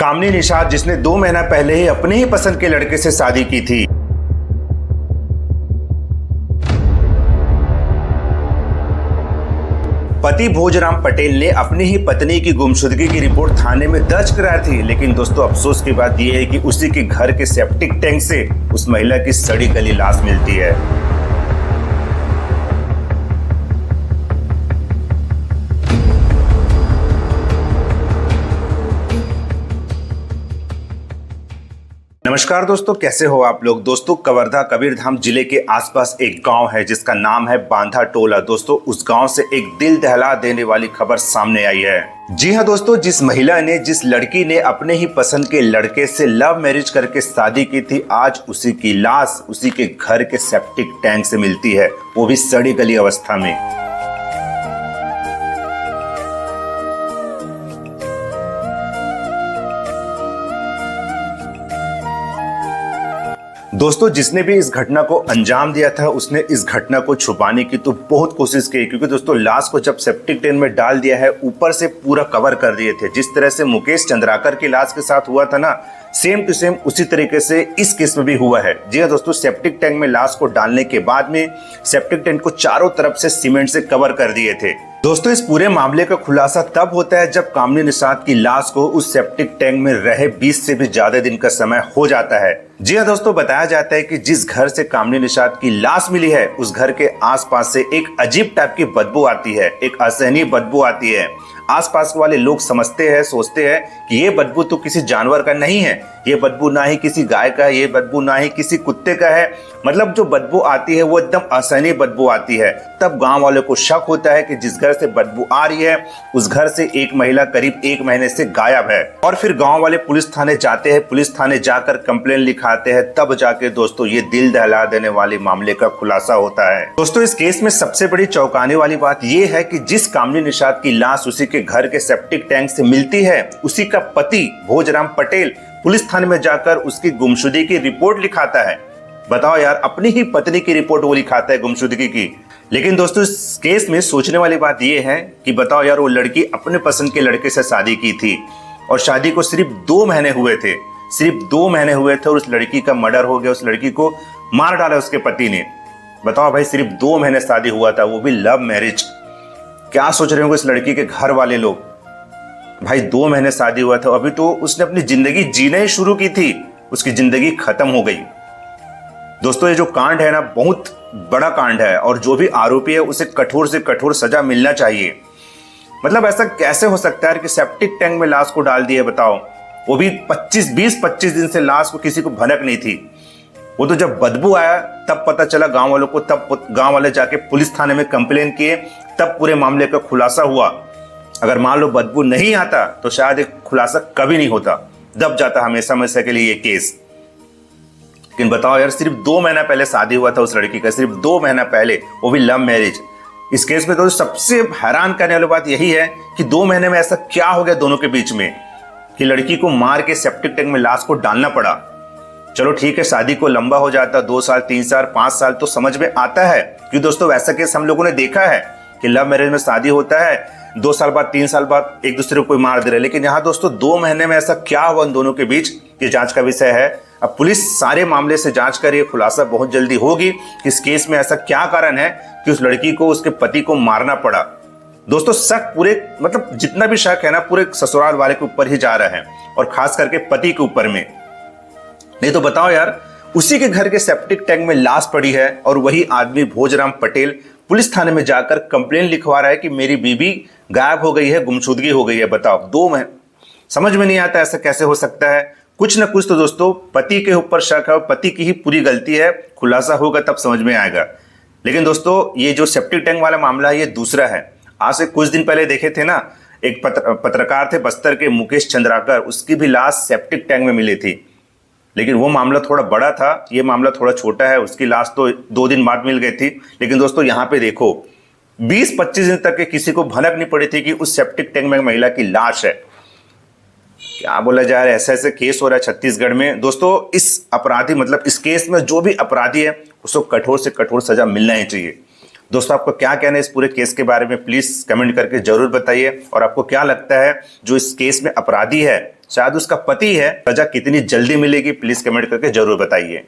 कामनी निषाद जिसने 2 महीना पहले ही अपने ही पसंद के लड़के से शादी की थी। पति भोजराम पटेल ने अपनी ही पत्नी की गुमशुदगी की रिपोर्ट थाने में दर्ज कराई थी, लेकिन दोस्तों अफसोस की बात यह है कि उसी के घर के सेप्टिक टैंक से उस महिला की सड़ी गली लाश मिलती है। नमस्कार दोस्तों, कैसे हो आप लोग। दोस्तों कवर्धा कबीरधाम जिले के आसपास एक गांव है जिसका नाम है बांधा टोला। दोस्तों उस गांव से एक दिल दहला देने वाली खबर सामने आई है। जी हां दोस्तों, जिस महिला ने, जिस लड़की ने अपने ही पसंद के लड़के से लव मैरिज करके शादी की थी, आज उसी की लाश उसी के घर के सेप्टिक टैंक से मिलती है, वो भी सड़ी गली अवस्था में। दोस्तों जिसने भी इस घटना को अंजाम दिया था उसने इस घटना को छुपाने की तो बहुत कोशिश की, क्योंकि दोस्तों लाश को जब सेप्टिक टैंक में डाल दिया है ऊपर से पूरा कवर कर दिए थे। जिस तरह से मुकेश चंद्राकर की लाश के साथ हुआ था ना, सेम टू सेम उसी तरीके से इस केस में भी हुआ है। जी हाँ दोस्तों, सेप्टिक टैंक में लाश को डालने के बाद में सेप्टिक टैंक को चारों तरफ से सीमेंट से कवर कर दिए थे। दोस्तों इस पूरे मामले का खुलासा तब होता है जब कामनी निषाद की लाश को उस सेप्टिक टैंक में रहे 20 से भी ज्यादा दिन का समय हो जाता है। जी हाँ दोस्तों, बताया जाता है कि जिस घर से कामनी निषाद की लाश मिली है उस घर के आसपास से एक अजीब टाइप की बदबू आती है, एक असहनीय बदबू आती है। आसपास वाले लोग समझते हैं, सोचते हैं कि ये बदबू तो किसी जानवर का नहीं है, ये बदबू ना ही किसी गाय का है, ये बदबू ना ही किसी कुत्ते का है। मतलब जो बदबू आती है वो एकदम असहनीय बदबू आती है। तब गांव वालों को शक होता है कि जिस घर से बदबू आ रही है उस घर से एक महिला करीब 1 महीने से गायब है। और फिर गांव वाले पुलिस थाने जाते हैं, पुलिस थाने जाकर कंप्लेन लिखाते हैं, तब जाके दोस्तों ये दिल दहला देने वाले मामले का खुलासा होता है। दोस्तों इस केस में सबसे बड़ी चौंकाने वाली बात यह है कि जिस कामनी निषाद की लाश उसी के घर के सेप्टिक टैंक से मिलती है, उसी का पति भोजराम पटेल पुलिस थाने में जाकर उसकी गुमशुदगी की रिपोर्ट लिखाता है। बताओ यार, अपनी ही पत्नी की रिपोर्ट वो लिखाता है गुमशुदगी की। लेकिन दोस्तों इस केस में सोचने वाली बात यह है कि बताओ यार, वो लड़की अपने पसंद के लड़के से शादी की थी और शादी को सिर्फ 2 महीने हुए थे, सिर्फ 2 महीने हुए थे और उस लड़की का मर्डर हो गया, उस लड़की को मार डाला उसके पति ने। बताओ भाई, सिर्फ 2 महीने शादी हुआ था, वो भी लव मैरिज। क्या सोच रहे होंगे इस लड़की के घर वाले लोग। भाई 2 महीने शादी हुआ था, अभी तो उसने अपनी जिंदगी जीना ही शुरू की थी, उसकी जिंदगी खत्म हो गई। दोस्तों ये जो कांड है ना, बहुत बड़ा कांड है और जो भी आरोपी है उसे कठोर से कठोर सजा मिलना चाहिए। मतलब ऐसा कैसे हो सकता है कि सेप्टिक टैंक में लाश को डाल दिया, बताओ। वो भी 20-25 दिन से लाश को किसी को भनक नहीं थी। वो तो जब बदबू आया तब पता चला गांव वालों को, तब गांव वाले जाके पुलिस थाने में कंप्लेन किए, तब पूरे मामले का खुलासा हुआ। अगर मान लो बदबू नहीं आता तो शायद एक खुलासा कभी नहीं होता, दब जाता हमेशा हमेशा के लिए ये केस। लेकिन बताओ यार, सिर्फ 2 महीना पहले शादी हुआ था उस लड़की का, सिर्फ 2 महीना पहले, वो भी लव मैरिज। इस केस में तो सबसे हैरान करने वाली बात यही है कि 2 महीने में ऐसा क्या हो गया दोनों के बीच में कि लड़की को मार के सेप्टिक टैंक में लाश को डालना पड़ा। चलो ठीक है, शादी को लंबा हो जाता, 2 साल 3 साल 5 साल तो समझ में आता है, क्योंकि दोस्तों वैसा केस हम लोगों ने देखा है कि लव मैरिज में शादी होता है, 2 साल बाद 3 साल बाद एक दूसरे को कोई मार दे रहे। लेकिन यहाँ दोस्तों 2 महीने में ऐसा क्या हुआ उन दोनों के बीच, ये जांच का विषय है। अब पुलिस सारे मामले से जांच कर, ये खुलासा बहुत जल्दी होगी कि इस केस में ऐसा क्या कारण है कि उस लड़की को उसके पति को मारना पड़ा। दोस्तों शक पूरे, मतलब जितना भी शक है ना, पूरे ससुराल वाले के ऊपर ही जा रहा है और खास करके पति के ऊपर में। नहीं तो बताओ यार, उसी के घर के सेप्टिक टैंक में लाश पड़ी है और वही आदमी भोजराम पटेल पुलिस थाने में जाकर कंप्लेन लिखवा रहा है कि मेरी बीवी गायब हो गई है, गुमशुदगी हो गई है। बताओ 2 महीने, समझ में नहीं आता ऐसा कैसे हो सकता है। कुछ ना कुछ तो दोस्तों पति के ऊपर शक है और पति की ही पूरी गलती है। खुलासा होगा तब समझ में आएगा। लेकिन दोस्तों ये जो सेप्टिक टैंक वाला मामला है ये दूसरा है। आज से कुछ दिन पहले देखे थे ना, एक पत्रकार थे बस्तर के मुकेश चंद्राकर, उसकी भी लाश सेप्टिक टैंक में मिली थी। लेकिन वो मामला थोड़ा बड़ा था, ये मामला थोड़ा छोटा है। उसकी लाश तो 2 दिन बाद मिल गई थी। लेकिन दोस्तों यहाँ पे देखो, 20-25 दिन तक किसी को भनक नहीं पड़ी थी कि उस सेप्टिक टैंक में महिला की लाश है। क्या बोला जा रहा है, ऐसे ऐसे केस हो रहा है छत्तीसगढ़ में। दोस्तों इस अपराधी, मतलब इस केस में जो भी अपराधी है उसको कठोर से कठोर सजा मिलना ही चाहिए। दोस्तों आपको क्या कहना है इस पूरे केस के बारे में, प्लीज कमेंट करके जरूर बताइए। और आपको क्या लगता है जो इस केस में अपराधी है, शायद उसका पति है। सजा कितनी जल्दी मिलेगी प्लीज कमेंट करके जरूर बताइए।